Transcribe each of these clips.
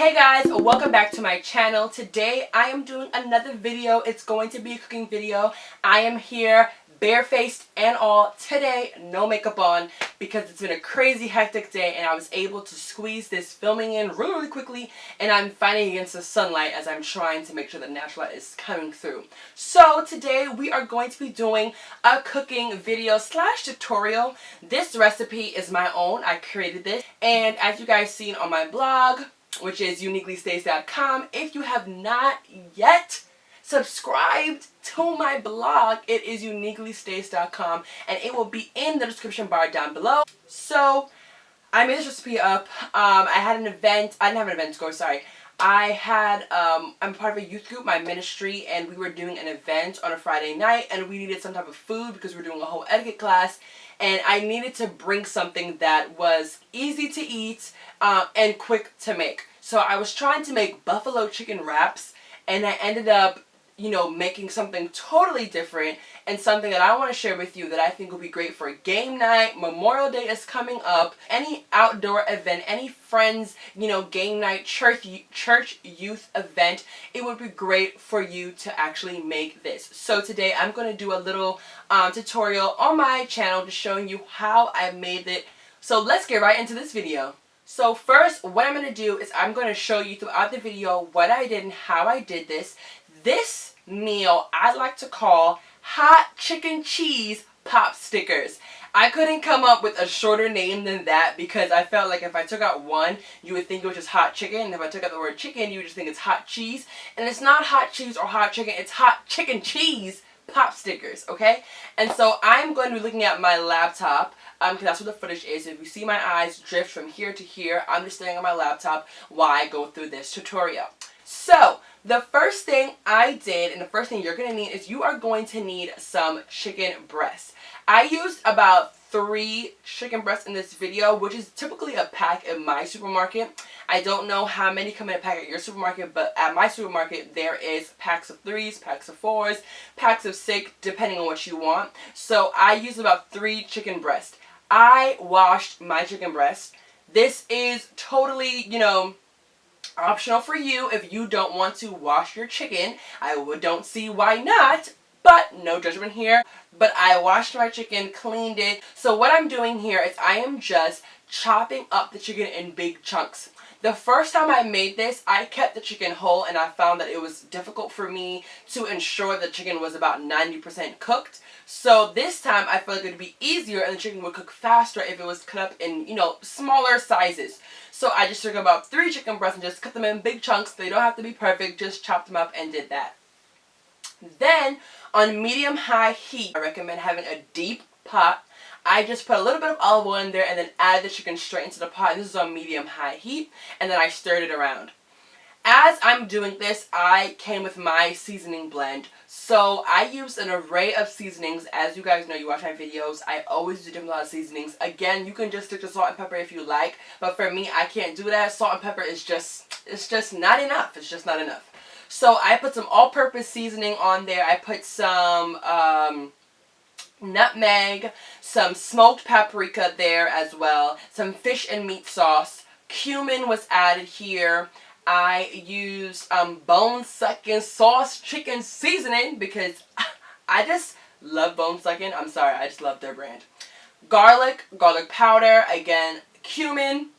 Hey guys, welcome back to my channel. Today I am doing another video. It's going to be a cooking video. I am here barefaced and all today, no makeup on, because it's been a crazy hectic day and I was able to squeeze this filming in really quickly, and I'm fighting against the sunlight as I'm trying to make sure the natural light is coming through. So today we are going to be doing a cooking video slash tutorial. This recipe is my own. I created this, and as you guys seen on my blog, which is uniquelystacy.com. If you have not yet subscribed to my blog, it is uniquelystacy.com, and it will be in the description bar down below. So I made this recipe up. I had an event. I didn't have an event to go, sorry. I'm part of a youth group, my ministry, and we were doing an event on a Friday night, and we needed some type of food because we were doing a whole etiquette class, and I needed to bring something that was easy to eat and quick to make. So I was trying to make buffalo chicken wraps, and I ended up, making something totally different and something that I want to share with you that I think will be great for game night. Memorial Day is coming up. Any outdoor event, any friends, game night, church youth event, it would be great for you to actually make this. So today I'm going to do a little tutorial on my channel just showing you how I made it. So let's get right into this video. So first, what I'm going to do is I'm going to show you throughout the video what I did and how I did this. This meal I like to call hot chicken cheese Potstickers. I couldn't come up with a shorter name than that because I felt like if I took out one, you would think it was just hot chicken. And if I took out the word chicken, you would just think it's hot cheese. And it's not hot cheese or hot chicken, it's hot chicken cheese Potstickers, okay? And so I'm going to be looking at my laptop because that's where the footage is. If you see my eyes drift from here to here, I'm just staring at my laptop while I go through this tutorial. So the first thing I did, and the first thing you're going to need, is you are going to need some chicken breasts. I used about 3 chicken breasts in this video, which is typically a pack in my supermarket. I don't know how many come in a pack at your supermarket, but at my supermarket there is packs of 3s, packs of 4s, packs of 6, depending on what you want. So I used about 3 chicken breasts. I washed my chicken breast. This is totally, optional for you if you don't want to wash your chicken. I don't see why not, but no judgment here. But I washed my chicken, cleaned it. So what I'm doing here is I am just chopping up the chicken in big chunks. The first time I made this, I kept the chicken whole, and I found that it was difficult for me to ensure the chicken was about 90% cooked. So this time I felt like it would be easier and the chicken would cook faster if it was cut up in, smaller sizes. So I just took about 3 chicken breasts and just cut them in big chunks. They don't have to be perfect, just chopped them up and did that. Then on medium-high heat, I recommend having a deep pot. I just put a little bit of olive oil in there and then added the chicken straight into the pot. This is on medium-high heat, and then I stirred it around. As I'm doing this, I came with my seasoning blend. So I used an array of seasonings. As you guys know, you watch my videos, I always do different seasonings. Again, you can just stick to salt and pepper if you like, but for me, I can't do that. Salt and pepper is just not enough. It's just not enough. So I put some all-purpose seasoning on there. I put some nutmeg, some smoked paprika there as well, some fish and meat sauce. Cumin was added here. I used bone sucking sauce chicken seasoning because I just love bone sucking. I'm sorry, I just love their brand. Garlic powder, again, cumin,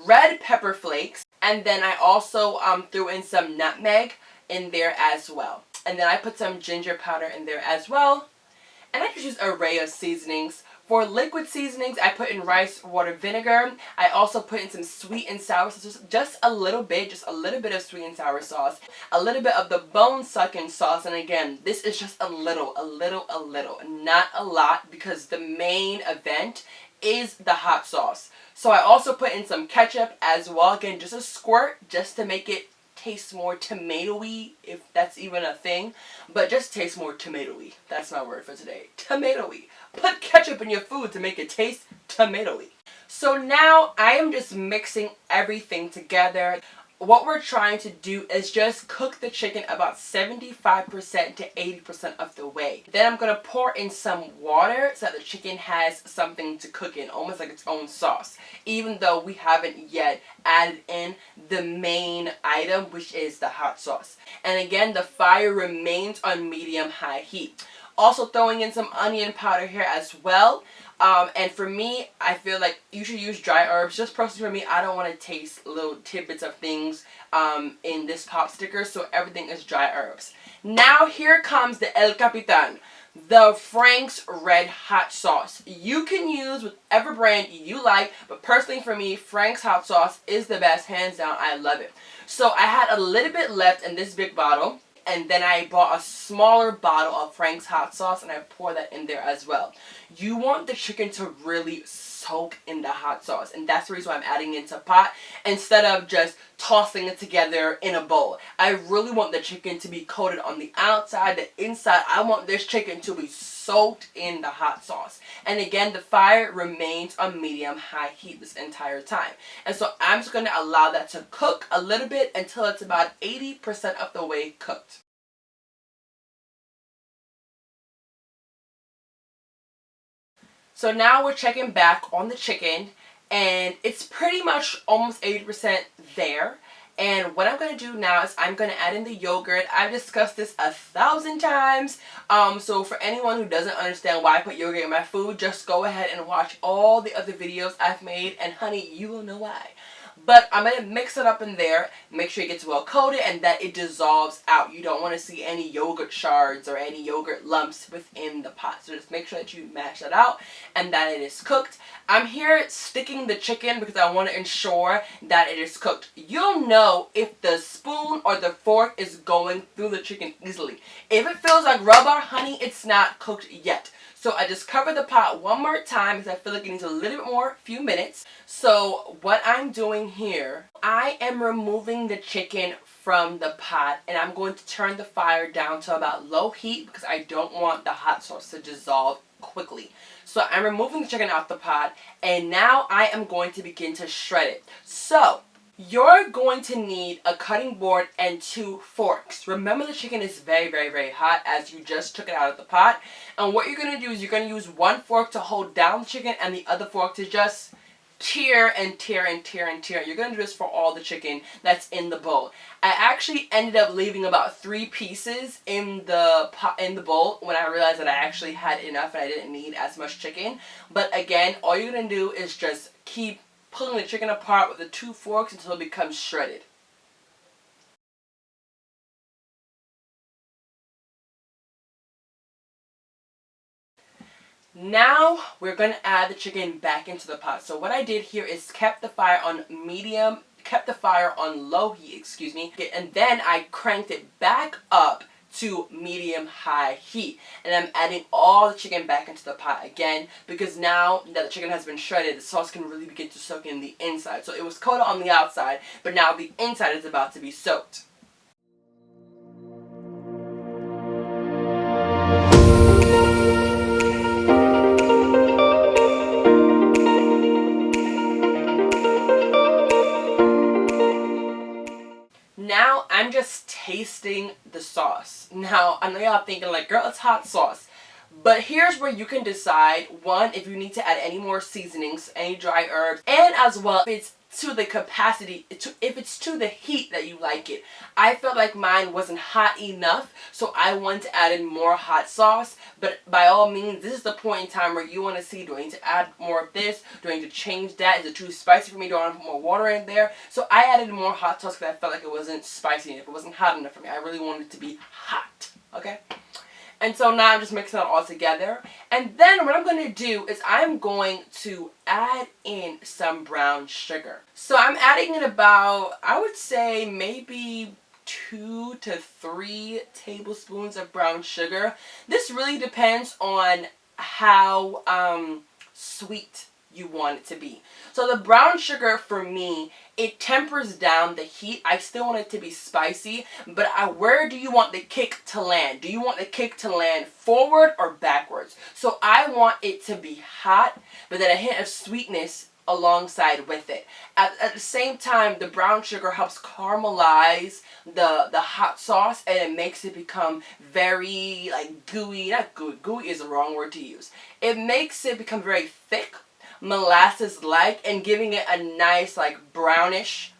red pepper flakes, and then I also threw in some nutmeg in there as well. And then I put some ginger powder in there as well. And I just used an array of seasonings. For liquid seasonings, I put in rice water vinegar. I also put in some sweet and sour sauce, just a little bit of sweet and sour sauce. A little bit of the bone sucking sauce, and again, this is just a little, not a lot, because the main event is the hot sauce. So I also put in some ketchup as well, again, just a squirt, just to make it taste more tomatoey, if that's even a thing, but just taste more tomatoey. That's my word for today. Tomatoey. Put ketchup in your food to make it taste tomatoey. So now I am just mixing everything together. what we're trying to do is just cook the chicken about 75% to 80% of the way. Then I'm going to pour in some water so that the chicken has something to cook in, almost like its own sauce, even though we haven't yet added in the main item, which is the hot sauce. And again, the fire remains on medium-high heat. Also throwing in some onion powder here as well. And for me, I feel like you should use dry herbs. Just personally for me, I don't want to taste little tidbits of things in this Potsticker, so everything is dry herbs. Now here comes the El Capitan, the Frank's Red Hot Sauce. You can use whatever brand you like, but personally for me, Frank's Hot Sauce is the best, hands down. I love it. So I had a little bit left in this big bottle. And then I bought a smaller bottle of Frank's hot sauce and I pour that in there as well. You want the chicken to really soak in the hot sauce. And that's the reason why I'm adding it into a pot instead of just tossing it together in a bowl. I really want the chicken to be coated on the outside, the inside. I want this chicken to be soaked in the hot sauce. And again, the fire remains on medium-high heat this entire time. And so I'm just going to allow that to cook a little bit until it's about 80% of the way cooked. So now we're checking back on the chicken, and it's pretty much almost 80% there. And what I'm going to do now is I'm going to add in the yogurt. I've discussed this 1,000 times. So for anyone who doesn't understand why I put yogurt in my food, just go ahead and watch all the other videos I've made. And honey, you will know why. But I'm going to mix it up in there, make sure it gets well coated and that it dissolves out. You don't want to see any yogurt shards or any yogurt lumps within the pot. So just make sure that you mash that out and that it is cooked. I'm here sticking the chicken because I want to ensure that it is cooked. You'll know if the spoon or the fork is going through the chicken easily. If it feels like rubber, honey, it's not cooked yet. So I just cover the pot one more time because I feel like it needs a little bit more, few minutes. So what I'm doing here, I am removing the chicken from the pot and I'm going to turn the fire down to about low heat because I don't want the hot sauce to dissolve quickly. So I'm removing the chicken out the pot and now I am going to begin to shred it. So you're going to need a cutting board and 2 forks. Remember, the chicken is very, very, very hot as you just took it out of the pot. And what you're going to do is you're going to use 1 fork to hold down the chicken and the other fork to just tear and tear and tear and tear. You're going to do this for all the chicken that's in the bowl. I actually ended up leaving about 3 pieces in the pot, in the bowl, when I realized that I actually had enough and I didn't need as much chicken. But again, all you're going to do is just keep pulling the chicken apart with the 2 forks until it becomes shredded. Now we're going to add the chicken back into the pot. So what I did here is kept the fire on low heat, excuse me, and then I cranked it back up to medium-high heat. And I'm adding all the chicken back into the pot again because now that the chicken has been shredded, the sauce can really begin to soak in the inside. So it was coated on the outside, but now the inside is about to be soaked. Now I'm just tasting the sauce. Now I know y'all thinking like, girl, it's hot sauce. But here's where you can decide, one, if you need to add any more seasonings, any dry herbs, and as well if it's to the capacity, if it's to the heat that you like it. I felt like mine wasn't hot enough, so I wanted to add in more hot sauce. But by all means, this is the point in time where you want to see, do I need to add more of this? Do I need to change that? Is it too spicy for me? Do I want to put more water in there? So I added more hot sauce because I felt like it wasn't spicy enough. It wasn't hot enough for me. I really wanted it to be hot, okay? And so now I'm just mixing it all together. And then what I'm going to do is I'm going to add in some brown sugar. So I'm adding in about, I would say maybe 2 to 3 tablespoons of brown sugar. This really depends on how sweet you want it to be. So the brown sugar for me, it tempers down the heat. I still want it to be spicy, but where do you want the kick to land? Do you want the kick to land forward or backwards? So I want it to be hot, but then a hint of sweetness alongside with it. At the same time, the brown sugar helps caramelize the hot sauce, and it makes it become very like gooey. Not gooey. Gooey is the wrong word to use. It makes it become very thick, molasses-like, and giving it a nice like brownish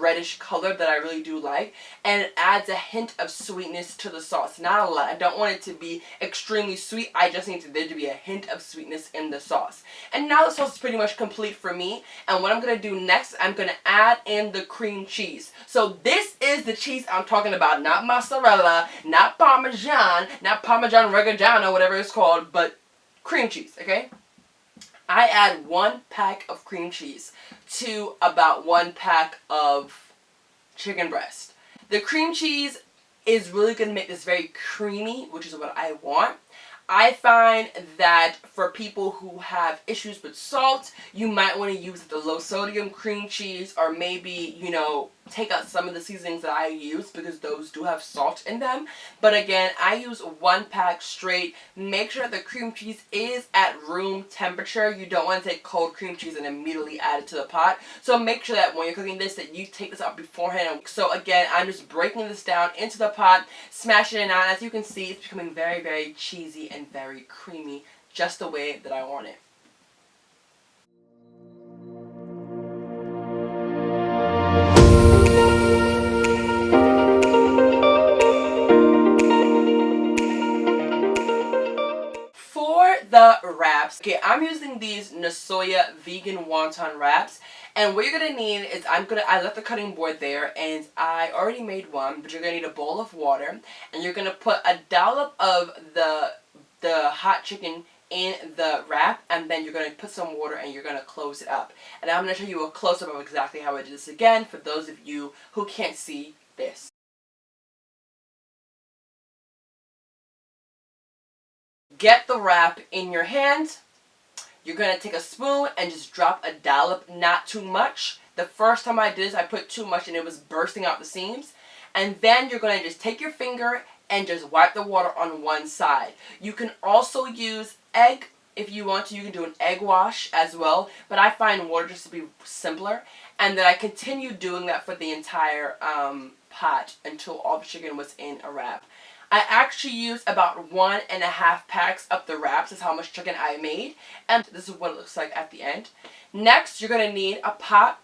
reddish color that I really do like, and it adds a hint of sweetness to the sauce. Not a lot. I don't want it to be extremely sweet. I just need there to be a hint of sweetness in the sauce. And now the sauce is pretty much complete for me, and what I'm going to do next, I'm going to add in the cream cheese. So this is the cheese I'm talking about, not mozzarella, not parmesan, not parmesan reggiano, whatever it's called, but cream cheese, okay? I add 1 pack of cream cheese to about 1 pack of chicken breast. The cream cheese is really going to make this very creamy, which is what I want. I find that for people who have issues with salt, you might want to use the low sodium cream cheese, or maybe, you know, take out some of the seasonings that I use because those do have salt in them. But again, I use 1 pack straight. Make sure the cream cheese is at room temperature. You don't want to take cold cream cheese and immediately add it to the pot. So make sure that when you're cooking this, that you take this out beforehand. So again, I'm just breaking this down into the pot, smashing it out. As you can see, it's becoming very, very cheesy and very creamy, just the way that I want it. For the wraps, okay, I'm using these Nasoya vegan wonton wraps, and what you're gonna need is I left the cutting board there, and I already made one, but you're gonna need a bowl of water, and you're gonna put a dollop of the hot chicken in the wrap, and then you're going to put some water and you're going to close it up. And I'm going to show you a close-up of exactly how I did this again for those of you who can't see this. Get the wrap in your hand. You're going to take a spoon and just drop a dollop, not too much. The first time I did this, I put too much and it was bursting out the seams. And then you're going to just take your finger and just wipe the water on one side. You can also use egg if you want to. You can do an egg wash as well, but I find water just to be simpler. And then I continue doing that for the entire pot until all the chicken was in a wrap. I actually used about 1.5 packs of the wraps. That's how much chicken I made, and this is what it looks like at the end. Next, you're going to need a pot.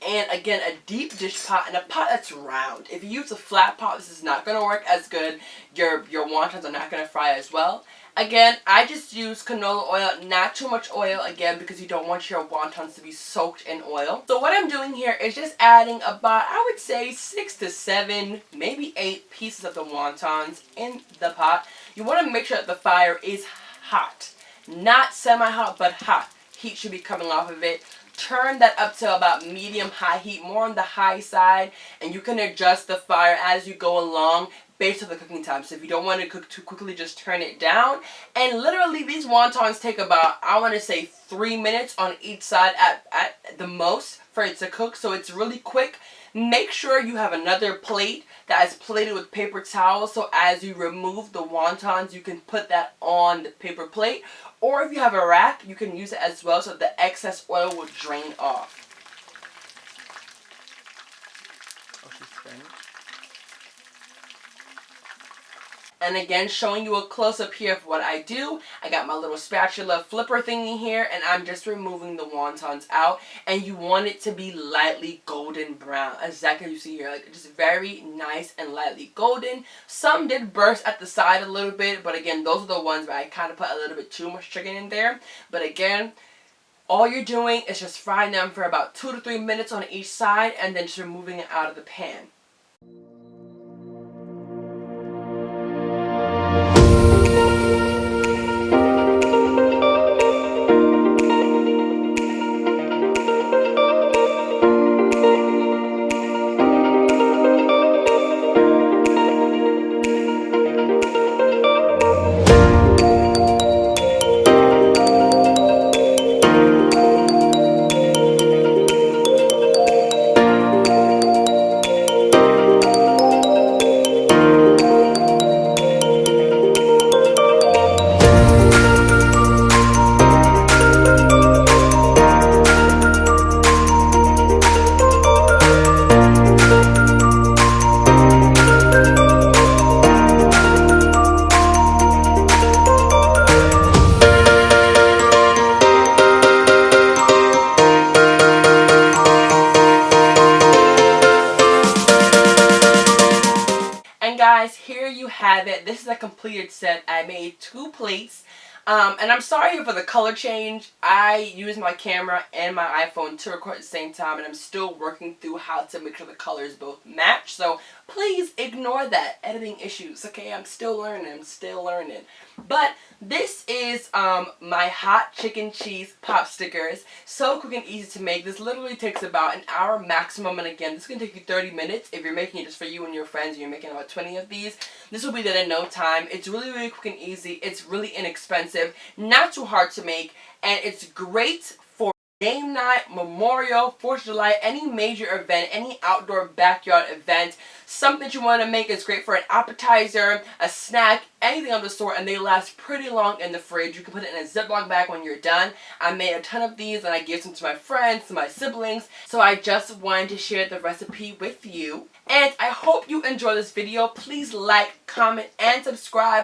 And again, a deep dish pot and a pot that's round. If you use a flat pot, this is not going to work as good. Your wontons are not going to fry as well. Again, I just use canola oil, not too much oil, again, because you don't want your wontons to be soaked in oil. So what I'm doing here is just adding about, I would say, 6 to 7, maybe 8 pieces of the wontons in the pot. You want to make sure that the fire is hot. Not semi-hot, but hot. Heat should be coming off of it. Turn that up to about medium-high heat, more on the high side, and you can adjust the fire as you go along based on the cooking time. So if you don't want to cook too quickly, just turn it down. And literally, these wontons take about, I want to say, 3 minutes on each side at the most for it to cook. So it's really quick. Make sure you have another plate that is plated with paper towels, so as you remove the wontons, you can put that on the paper plate. Or if you have a rack, you can use it as well, so the excess oil will drain off. Oh, she's spinning. And again, showing you a close-up here of what I do. I got my little spatula flipper thingy here, and I'm just removing the wontons out. And you want it to be lightly golden brown. Exactly you see here, like just very nice and lightly golden. Some did burst at the side a little bit, but again, those are the ones where I kind of put a little bit too much chicken in there. But again, all you're doing is just frying them for about 2 to 3 minutes on each side, and then just removing it out of the pan. have it. This is a completed set. I made 2 plates. And I'm sorry for the color change. I use my camera and my iPhone to record at the same time, and I'm still working through how to make sure the colors both match. So please ignore that. Editing issues, okay? I'm still learning. But this is my hot chicken cheese pop stickers. So quick and easy to make. This literally takes about an hour maximum, and again, this is going to take you 30 minutes if you're making it just for you and your friends and you're making about 20 of these. This will be done in no time. It's really, really quick and easy. It's really inexpensive, not too hard to make, and it's great for game night, Memorial, 4th of July, any major event, any outdoor backyard event. Something you want to make is great for an appetizer, a snack, anything of the sort, and they last pretty long in the fridge. You can put it in a Ziploc bag when you're done. I made a ton of these and I gave some to my friends, to my siblings, so I just wanted to share the recipe with you. And I hope you enjoy this video. Please like, comment, and subscribe.